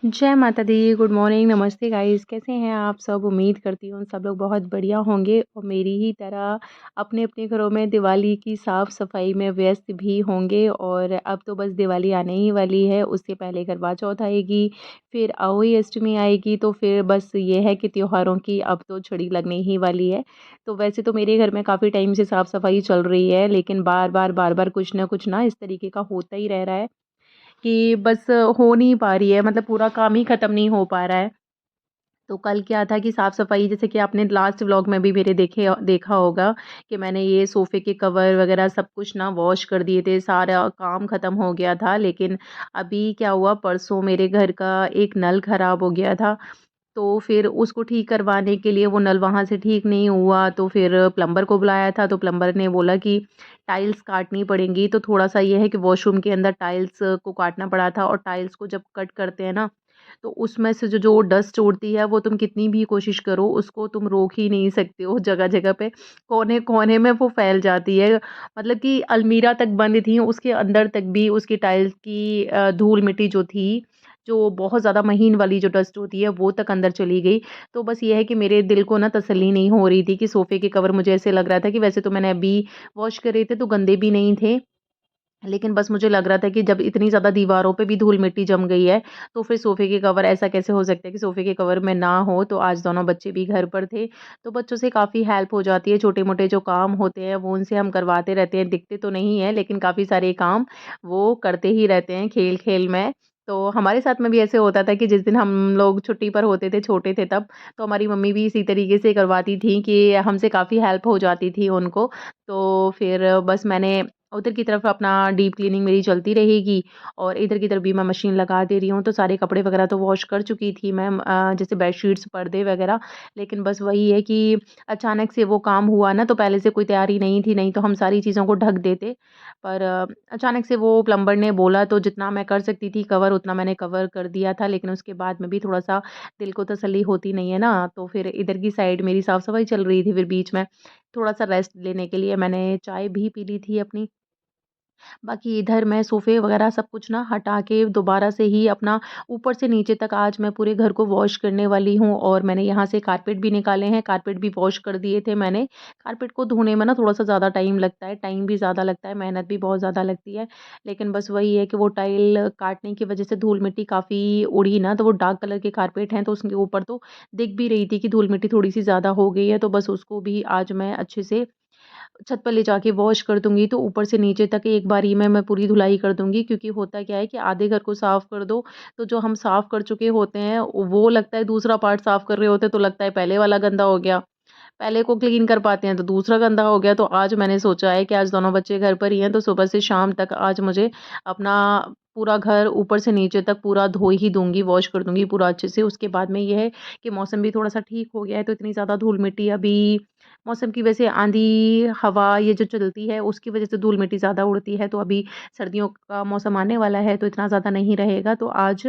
जय माता दी, good morning, नमस्ते गाइस, कैसे हैं आप सब? उम्मीद करती हूँ सब लोग बहुत बढ़िया होंगे और मेरी ही तरह अपने-अपने घरों में दिवाली की साफ-सफाई में व्यस्त भी होंगे। और अब तो बस दिवाली आने ही वाली है, उससे पहले करवा चौथ आएगी, फिर अहोई अष्टमी आएगी, तो फिर बस ये है कि त्योहारों की अब तो झड़ी लगने ही वाली है। तो वैसे तो मेरे घर में काफ़ी टाइम से साफ-सफाई चल रही है, लेकिन बार-बार कुछ ना इस तरीके का होता ही रह रहा है कि बस हो नहीं पा रही है, मतलब पूरा काम ही ख़त्म नहीं हो पा रहा है। तो कल क्या था कि साफ़-सफ़ाई, जैसे कि आपने लास्ट व्लॉग में भी मेरे देखा होगा कि मैंने ये सोफ़े के कवर वग़ैरह सब कुछ ना वॉश कर दिए थे, सारा काम ख़त्म हो गया था। लेकिन अभी क्या हुआ, परसों मेरे घर का एक नल ख़राब हो गया था, तो फिर उसको ठीक करवाने के लिए वो नल वहाँ से ठीक नहीं हुआ, तो फिर प्लम्बर को बुलाया था, तो प्लम्बर ने बोला कि टाइल्स काटनी पड़ेंगी। तो थोड़ा-सा ये है कि वॉशरूम के अंदर टाइल्स को काटना पड़ा था, और टाइल्स को जब कट करते हैं ना, तो उसमें से जो डस्ट उड़ती है, वो तुम कितनी भी कोशिश करो, उसको तुम रोक ही नहीं सकते हो। जगह-जगह पे, कोने-कोने में वो फैल जाती है। मतलब कि अलमीरा तक बंद थी, उसके अंदर तक भी उसकी टाइल्स की धूल-मिट्टी जो थी, जो बहुत ज़्यादा महीन वाली जो डस्ट होती है, वो तक अंदर चली गई। तो बस ये है कि मेरे दिल को ना तसल्ली नहीं हो रही थी कि सोफ़े के कवर, मुझे ऐसे लग रहा था कि वैसे तो मैंने अभी वॉश करे थे, तो गंदे भी नहीं थे। लेकिन बस मुझे लग रहा था कि जब इतनी ज़्यादा दीवारों पे भी धूल-मिट्टी जम गई है, तो फिर सोफ़े के कवर, ऐसा कैसे हो सकता है कि सोफ़े के कवर में ना हो। तो आज दोनों बच्चे भी घर पर थे, तो बच्चों से काफ़ी हेल्प हो जाती है। छोटे-मोटे जो काम होते हैं, वो उनसे हम करवाते रहते हैं। दिखते तो नहीं है, लेकिन काफ़ी सारे काम वो करते ही रहते हैं खेल-खेल में। तो हमारे साथ में भी ऐसे होता था कि जिस दिन हम लोग छुट्टी पर होते थे, छोटे थे तब, तो हमारी मम्मी भी इसी तरीके से करवाती थी कि हमसे काफ़ी हेल्प हो जाती थी उनको। तो फिर बस मैंने उधर की तरफ अपना डीप क्लीनिंग मेरी चलती रहेगी, और इधर की तरफ भी मैं मशीन लगा दे रही हूँ। तो सारे कपड़े वगैरह तो वॉश कर चुकी थी मैं, जैसे बेडशीट्स, पर्दे वगैरह। लेकिन बस वही है कि अचानक से वो काम हुआ ना, तो पहले से कोई तैयारी नहीं थी, नहीं तो हम सारी चीज़ों को ढक देते। पर अचानक से वो प्लम्बर ने बोला, तो जितना मैं कर सकती थी कवर, उतना मैंने कवर कर दिया था। लेकिन उसके बाद में भी थोड़ा-सा दिल को तसल्ली होती नहीं है ना, तो फिर इधर की साइड मेरी साफ-सफाई चल रही थी, फिर बीच में थोड़ा-सा रेस्ट लेने के लिए मैंने चाय भी पी ली थी अपनी। बाकी इधर मैं सोफ़े वग़ैरह सब कुछ ना हटा के दोबारा से ही अपना ऊपर से नीचे तक आज मैं पूरे घर को वॉश करने वाली हूँ, और मैंने यहाँ से कारपेट भी निकाले हैं, कारपेट भी वॉश कर दिए थे मैंने। कारपेट को धोने में ना थोड़ा-सा ज़्यादा टाइम लगता है, टाइम भी ज़्यादा लगता है, मेहनत भी बहुत ज़्यादा लगती है। लेकिन बस वही है कि वो टाइल काटने की वज़ह से धूल-मिट्टी काफ़ी उड़ी ना, तो वो डार्क कलर के कारपेट हैं, तो उसके ऊपर तो दिख भी रही थी कि धूल-मिट्टी थोड़ी-सी ज़्यादा हो गई है, तो बस उसको भी आज मैं अच्छे से छत पर ले जाके वॉश कर दूँगी, तो ऊपर से नीचे तक एक बारी में मैं पूरी धुलाई कर दूँगी। क्योंकि होता क्या है कि आधे घर को साफ कर दो, तो जो हम साफ कर चुके होते हैं, वो लगता है दूसरा पार्ट साफ कर रहे होते हैं, तो लगता है पहले वाला गंदा हो गया। पहले को क्लीन कर पाते हैं, तो दूसरा गंदा हो गया। तो आज मैंने सोचा है कि आज दोनों बच्चे घर पर ही हैं, तो सुबह से शाम तक आज मुझे अपना पूरा घर ऊपर से नीचे तक पूरा धो ही दूँगी, वॉश कर दूँगी पूरा अच्छे से। उसके बाद में ये है कि मौसम भी थोड़ा-सा ठीक हो गया है, तो इतनी ज़्यादा धूल-मिट्टी अभी मौसम की वजह से, आँधी, हवा ये जो चलती है, उसकी वजह से धूल-मिट्टी ज़्यादा उड़ती है। तो अभी सर्दियों का मौसम आने वाला है, तो इतना ज़्यादा नहीं रहेगा। तो आज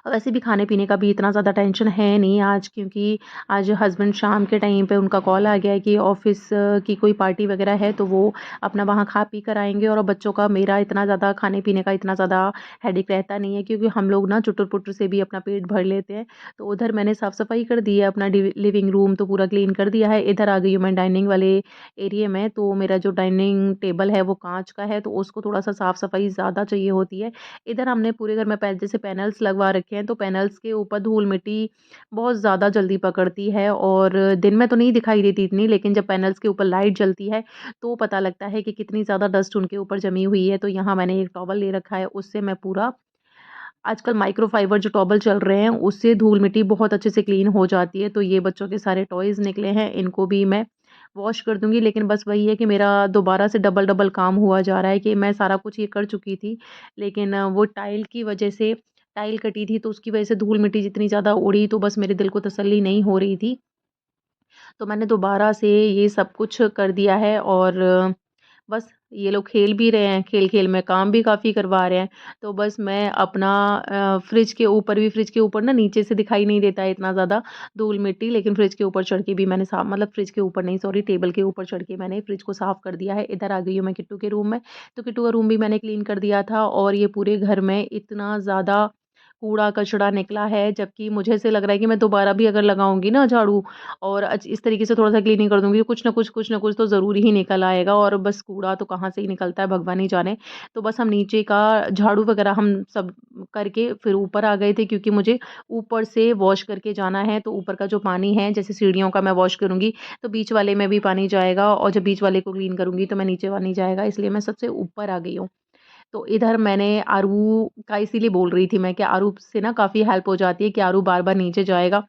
वैसे भी खाने-पीने का भी इतना ज़्यादा टेंशन है नहीं आज, क्योंकि आज हस्बैंड शाम के टाइम पे उनका कॉल आ गया है कि ऑफ़िस की कोई पार्टी वग़ैरह है, तो वो अपना वहाँ खा पी कर आएँगे। और बच्चों का, मेरा इतना ज़्यादा खाने-पीने का इतना ज़्यादा हेडेक रहता नहीं है, क्योंकि हम लोग ना चुटर-पुटर से भी अपना पेट भर लेते हैं। तो उधर मैंने साफ़-सफ़ाई कर दी है, अपना लिविंग रूम तो पूरा क्लीन कर दिया है। इधर आ गई हूँ मैं डाइनिंग वाले एरिया में, तो मेरा जो डाइनिंग टेबल है वो काँच का है, तो उसको थोड़ा-सा साफ़-सफ़ाई ज़्यादा चाहिए होती है। इधर हमने पूरे घर में जैसे पैनल्स लगवा रखे हैं, तो पैनल्स के ऊपर धूल-मिट्टी बहुत ज़्यादा जल्दी पकड़ती है, और दिन में तो नहीं दिखाई देती इतनी, लेकिन जब पैनल्स के ऊपर लाइट जलती है, तो पता लगता है कि कितनी ज़्यादा डस्ट उनके ऊपर जमी हुई है। तो यहाँ मैंने एक टॉवल ले रखा है, उससे मैं पूरा, आजकल माइक्रोफाइबर जो टॉवल चल रहे हैं, उससे धूल-मिट्टी बहुत अच्छे से क्लीन हो जाती है। तो ये बच्चों के सारे टॉयज़ निकले हैं, इनको भी मैं वॉश कर दूँगी। लेकिन बस वही है कि मेरा दोबारा से डबल-डबल काम हुआ जा रहा है कि मैं सारा कुछ ये कर चुकी थी, लेकिन वो टाइल की वजह से, टाइल कटी थी, तो उसकी वजह से धूल-मिट्टी जितनी ज़्यादा उड़ी, तो बस मेरे दिल को तसल्ली नहीं हो रही थी। तो मैंने दोबारा से ये सब कुछ कर दिया है, और बस ये लोग खेल भी रहे हैं, खेल-खेल में काम भी काफ़ी करवा रहे हैं। तो बस मैं अपना फ्रिज के ऊपर ना नीचे से दिखाई नहीं देता है इतना ज़्यादा धूल-मिट्टी, लेकिन फ्रिज के ऊपर चढ़ के भी मैंने साफ, मतलब फ्रिज के ऊपर नहीं, सॉरी, टेबल के ऊपर चढ़ के मैंने फ्रिज को साफ कर दिया है। इधर आ गई हूँ मैं किट्टू के रूम में, तो किट्टू का रूम भी मैंने क्लीन कर दिया था, और ये पूरे घर में इतना ज़्यादा कूड़ा-कचरा निकला है, जबकि मुझे ऐसे लग रहा है कि मैं दोबारा भी अगर लगाऊँगी ना झाड़ू और इस तरीके से थोड़ा-सा क्लीनिंग कर दूँगी, कुछ न कुछ तो ज़रूर ही निकल आएगा और बस कूड़ा तो कहाँ से ही निकलता है भगवान ही जाने। तो बस हम नीचे का झाड़ू वगैरह हम सब करके फिर ऊपर आ गए थे, क्योंकि मुझे ऊपर से वॉश करके जाना है, तो ऊपर का जो पानी है जैसे सीढ़ियों का मैं वॉश करूँगी, तो बीच वाले में भी पानी जाएगा और जब बीच वाले को क्लीन करूँगी तो मैं नीचे पानी जाएगा, इसलिए मैं सबसे ऊपर आ गई हूँ। तो इधर मैंने आरू का इसीलिए बोल रही थी मैं कि आरू से ना काफ़ी हेल्प हो जाती है कि आरू बार-बार नीचे जाएगा,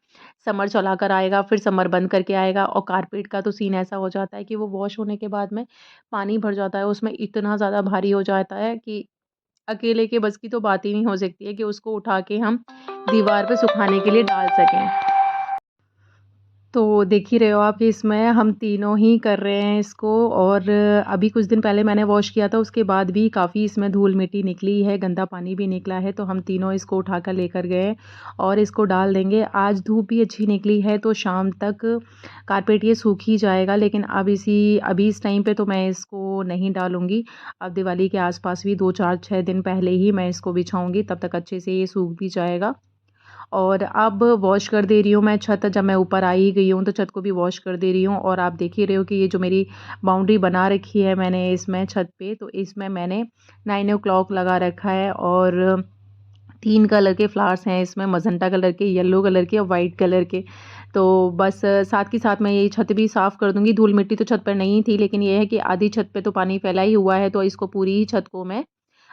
समर चलाकर आएगा, फिर समर बंद करके आएगा और कारपेट का तो सीन ऐसा हो जाता है कि वो वॉश होने के बाद में पानी भर जाता है, उसमें इतना ज़्यादा भारी हो जाता है कि अकेले के बस की तो बात ही नहीं हो सकती है कि उसको उठा के हम दीवार पे सुखाने के लिए डाल सकें। तो देख ही रहे हो आप कि इसमें हम तीनों ही कर रहे हैं इसको और अभी कुछ दिन पहले मैंने वॉश किया था, उसके बाद भी काफ़ी इसमें धूल-मिट्टी निकली है, गंदा पानी भी निकला है, तो हम तीनों इसको उठाकर लेकर गए और इसको डाल देंगे। आज धूप भी अच्छी निकली है, तो शाम तक कारपेट ये सूख ही जाएगा, लेकिन अभी इस टाइम पे तो मैं इसको नहीं डालूँगी। अब दिवाली के आस-पास भी 2, 4, 6 दिन पहले ही मैं इसको बिछाऊँगी, तब तक अच्छे से ये सूख भी जाएगा। और अब वॉश कर दे रही हूँ मैं छत, जब मैं ऊपर आ ही गई हूँ तो छत को भी वॉश कर दे रही हूँ और आप देख ही रहे हो कि ये जो मेरी बाउंड्री बना रखी है मैंने इसमें छत पे, तो इसमें मैंने 9 ओ क्लॉक लगा रखा है और 3 कलर के फ्लावर्स हैं इसमें, मजेंटा कलर के, येलो कलर के और वाइट कलर के। तो बस साथ के साथ मैं ये छत भी साफ़ कर दूँगी। धूल मिट्टी तो छत पर नहीं थी, लेकिन ये है कि आधी छत पे तो पानी फैला ही हुआ है, तो इसको पूरी ही छत को मैं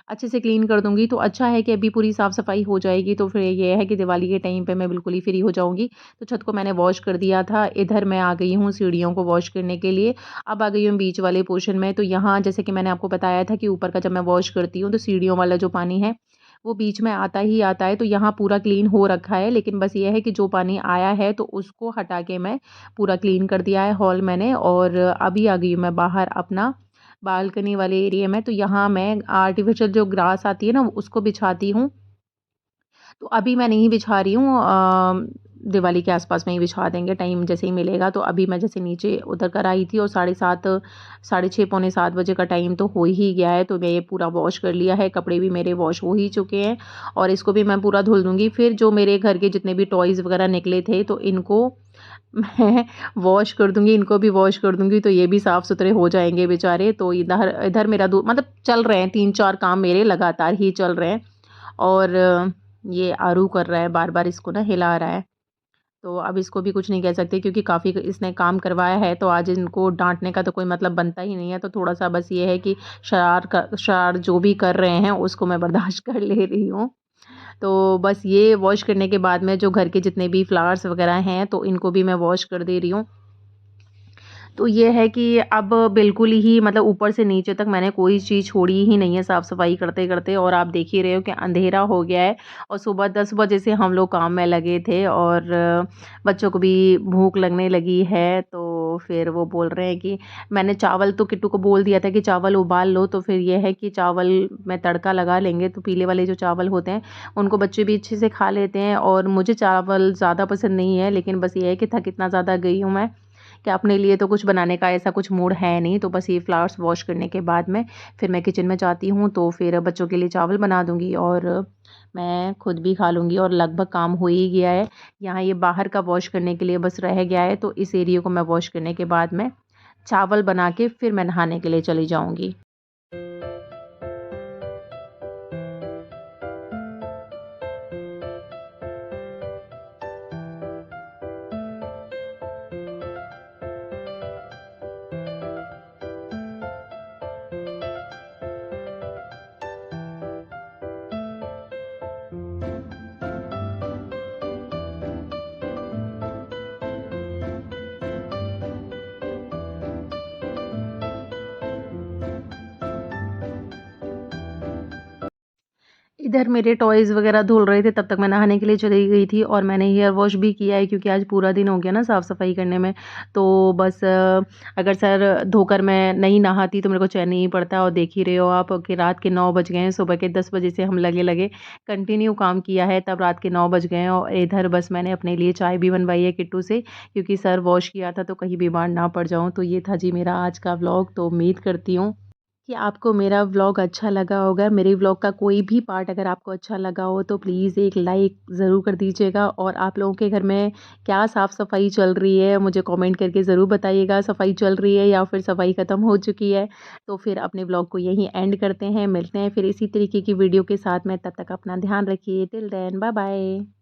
अच्छे से क्लीन कर दूँगी, तो अच्छा है कि अभी पूरी साफ़-सफ़ाई हो जाएगी, तो फिर ये है कि दिवाली के टाइम पे मैं बिल्कुल ही फ्री हो जाऊँगी। तो छत को मैंने वॉश कर दिया था, इधर मैं आ गई हूँ सीढ़ियों को वॉश करने के लिए। अब आ गई हूँ बीच वाले पोर्शन में, तो यहाँ जैसे कि मैंने आपको बताया था कि ऊपर का जब मैं वॉश करती हूँ, तो सीढ़ियों वाला जो पानी है, वो बीच में आता ही आता है, तो यहाँ पूरा क्लीन हो रखा है। लेकिन बस ये है कि जो पानी आया है, तो उसको हटा के मैं पूरा क्लीन कर दिया है हॉल मैंने और अभी आ गई हूँ मैं बाहर अपना बालकनी वाले एरिया में, तो यहाँ मैं आर्टिफ़िशियल जो ग्रास आती है ना, उसको बिछाती हूँ। तो अभी मैं नहीं बिछा रही हूँ दिवाली के आस-पास में ही बिछा देंगे, टाइम जैसे ही मिलेगा। तो अभी मैं जैसे नीचे उतर कर आई थी और 7:30 साढ़े 6 पौने 7 बजे का टाइम तो हो ही गया है, तो मैं ये पूरा वॉश कर लिया है, कपड़े भी मेरे वॉश हो ही चुके हैं और इसको भी मैं पूरा धुल दूँगी। फिर जो मेरे घर के जितने भी टॉयज़ वग़ैरह निकले थे, तो इनको मैं वॉश कर दूँगी, इनको भी वॉश कर दूँगी, तो ये भी साफ़-सुथरे हो जाएँगे बेचारे। तो इधर इधर मेरा दो मतलब चल रहे हैं, 3-4 काम मेरे लगातार ही चल रहे हैं और ये आरू कर रहा है, बार-बार इसको ना हिला रहा है। तो अब इसको भी कुछ नहीं कह सकते क्योंकि काफ़ी इसने काम करवाया है, तो आज इनको डाँटने का तो कोई मतलब बनता ही नहीं है। तो थोड़ा-सा बस ये है कि शरार जो भी कर रहे हैं, उसको मैं बर्दाश्त कर ले रही हूँ। तो बस ये वॉश करने के बाद में जो घर के जितने भी फ्लावर्स वग़ैरह हैं, तो इनको भी मैं वॉश कर दे रही हूँ। तो ये है कि अब बिल्कुल ही मतलब ऊपर से नीचे तक मैंने कोई चीज़ छोड़ी ही नहीं है साफ़-सफ़ाई करते-करते और आप देख ही रहे हो कि अंधेरा हो गया है और सुबह 10 बजे से हम लोग काम में लगे थे और बच्चों को भी भूख लगने लगी है, तो फिर वो बोल रहे हैं कि मैंने चावल तो किट्टू को बोल दिया था कि चावल उबाल लो, तो फिर ये है कि चावल में तड़का लगा लेंगे, तो पीले वाले जो चावल होते हैं, उनको बच्चे भी अच्छे से खा लेते हैं और मुझे चावल ज़्यादा पसंद नहीं है, लेकिन बस ये है कि थक इतना ज़्यादा गई हूँ मैं कि अपने लिए तो कुछ बनाने का ऐसा कुछ मूड है नहीं, तो बस ये फ्लावर्स वॉश करने के बाद में फिर मैं किचन में जाती हूँ, तो फिर बच्चों के लिए चावल बना दूँगी और मैं खुद भी खा लूँगी और लगभग काम हो ही गया है। यहाँ ये बाहर का वॉश करने के लिए बस रह गया है, तो इस एरिया को मैं वॉश करने के बाद में चावल बना के फिर मैं नहाने के लिए चली जाऊँगी। इधर मेरे टॉयज़ वग़ैरह धुल रहे थे, तब तक मैं नहाने के लिए चली गई थी और मैंने हेयर वॉश भी किया है क्योंकि आज पूरा दिन हो गया ना साफ़-सफ़ाई करने में। तो बस अगर सर धोकर मैं नहीं नहाती तो मेरे को चैन नहीं पड़ता और देख ही रहे हो आप कि रात के 9 बज गए हैं, सुबह के 10 बजे से हम लगे-लगे कंटिन्यू काम किया है, तब रात के 9 बज गए हैं और इधर बस मैंने अपने लिए चाय भी बनवाई है किट्टू से क्योंकि सर वॉश किया था तो कहीं बीमार ना पड़ जाऊँ। तो ये था जी मेरा आज का व्लॉग, तो उम्मीद करती हूँ कि आपको मेरा व्लॉग अच्छा लगा होगा। मेरे व्लॉग का कोई भी पार्ट अगर आपको अच्छा लगा हो तो प्लीज़ एक लाइक ज़रूर कर दीजिएगा, और आप लोगों के घर में क्या साफ़-सफ़ाई चल रही है मुझे कमेंट करके ज़रूर बताइएगा। सफ़ाई चल रही है या फिर सफ़ाई ख़त्म हो चुकी है? तो फिर अपने व्लॉग को यहीं एंड करते हैं। मिलते हैं फिर इसी तरीके की वीडियो के साथ में, तब तक अपना ध्यान रखिए। Till then bye bye.